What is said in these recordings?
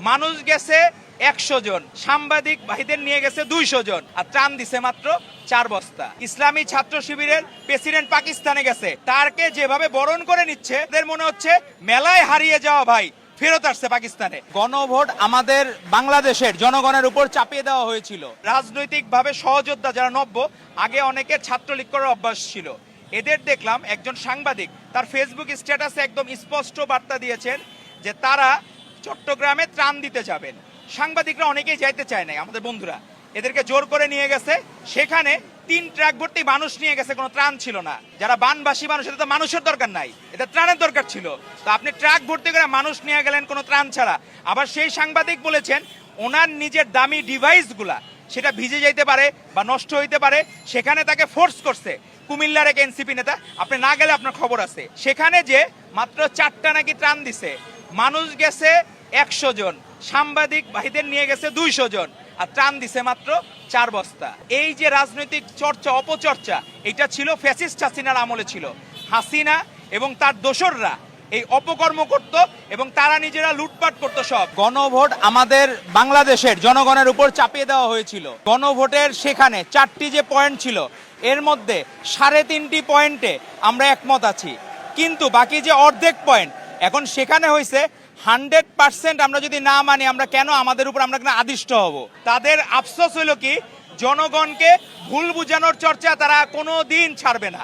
মানুষ গেছে 100 জন, সাংবাদিক ভাইদের নিয়ে গেছে 200 জন, আর ত্রাণ দিছে মাত্র 4 বস্তা। ইসলামী ছাত্র শিবিরের প্রেসিডেন্ট পাকিস্তানে গেছে, তারকে যেভাবে বরণ করে নিচ্ছে এদের মনে হচ্ছে মেলায় হারিয়ে যাওয়া ভাই ফেরত আসছে পাকিস্তানে। গণভোট আমাদের বাংলাদেশের জনগণের উপর চাপিয়ে দেওয়া হয়েছিল। রাজনৈতিকভাবে সহযোদ্ধা যারা নব্য, আগে অনেকের ছাত্রলীগ করার অভ্যাস ছিল, এদের দেখলাম একজন সাংবাদিক তার ফেসবুক স্ট্যাটাসে একদম স্পষ্ট বার্তা দিয়েছেন যে তারা চট্টগ্রামে ত্রাণ দিতে যাবেন। সাংবাদিকরা অনেকেই যাইতে চায় না, আমাদের বন্ধুরা এদেরকে জোর করে নিয়ে গেছে, সেখানে 3 ট্রাক ভর্তি মানুষ নিয়ে গেছে, কোনো ত্রাণ ছিল না। যারা বানবাসী মানুষ, এদের তো মানুষের দরকার নাই, এদের ত্রাণের দরকার ছিল। তো আপনি ট্রাক ভর্তি করে মানুষ নিয়ে গেলেন কোনো ত্রাণ ছাড়া। আবার সেই সাংবাদিক বলেছেন ওনার নিজের দামি ডিভাইসগুলা সেটা ভিজে যাইতে পারে বা নষ্ট হইতে পারে, সেখানে তাকে ফোর্স করছে কুমিল্লার এক এনসিপি নেতা, আপনি না গেলে আপনার খবর আছে। সেখানে যে মাত্র 4টা নাকি ত্রাণ দিছে, মানুষ গেছে 100 জন, সাংবাদিক ভাইদের নিয়ে গেছে 200 জন, আর ত্রাণ দিছে মাত্র 4 বস্তা। এই যে রাজনৈতিক চর্চা, অপচর্চা, এটা ছিল ফ্যাসিস্ট হাসিনার আমলে ছিল। হাসিনা এবং তার দোসররা এই অপকর্ম করত এবং তারা নিজেরা লুটপাট করতো সব। গণভোট আমাদের বাংলাদেশের জনগণের উপর চাপিয়ে দেওয়া হয়েছিল। গণভোটের সেখানে 4টি যে পয়েন্ট ছিল, এর মধ্যে 3.5টি পয়েন্টে আমরা একমত আছি, কিন্তু বাকি যে অর্ধেক পয়েন্ট এখন সেখানে হয়েছে 100% আমরা যদি না মানি, আমরা কেন আমাদের উপর আমরা কেন আদিষ্ট হব। তাদের আফসোস হইল কি, জনগণকে ভুল বুঝানোর চর্চা তারা কোনো দিন ছাড়বে না।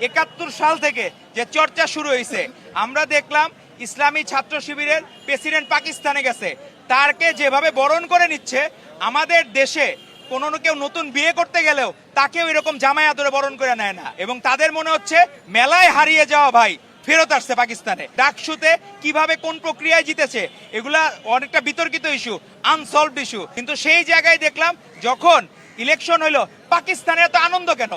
71 সাল থেকে যে চর্চা শুরু হয়েছে, আমরা দেখলাম ইসলামী ছাত্র শিবিরের প্রেসিডেন্ট পাকিস্তানে গেছে, তারকে যেভাবে বরণ করে নিচ্ছে, আমাদের দেশে কোনো কেউ নতুন বিয়ে করতে গেলেও তাকেও এরকম জামাই আদরে বরণ করে নেয় না, এবং তাদের মনে হচ্ছে মেলায় হারিয়ে যাওয়া ভাই ফেরত আসছে পাকিস্তানে। ডাকসুতে কিভাবে কোন প্রক্রিয়ায় জিতেছে এগুলা অনেকটা বিতর্কিত ইস্যু, আনসলভড ইস্যু, কিন্তু সেই জায়গায় দেখলাম যখন ইলেকশন হইলো পাকিস্তানে এত আনন্দ কেন।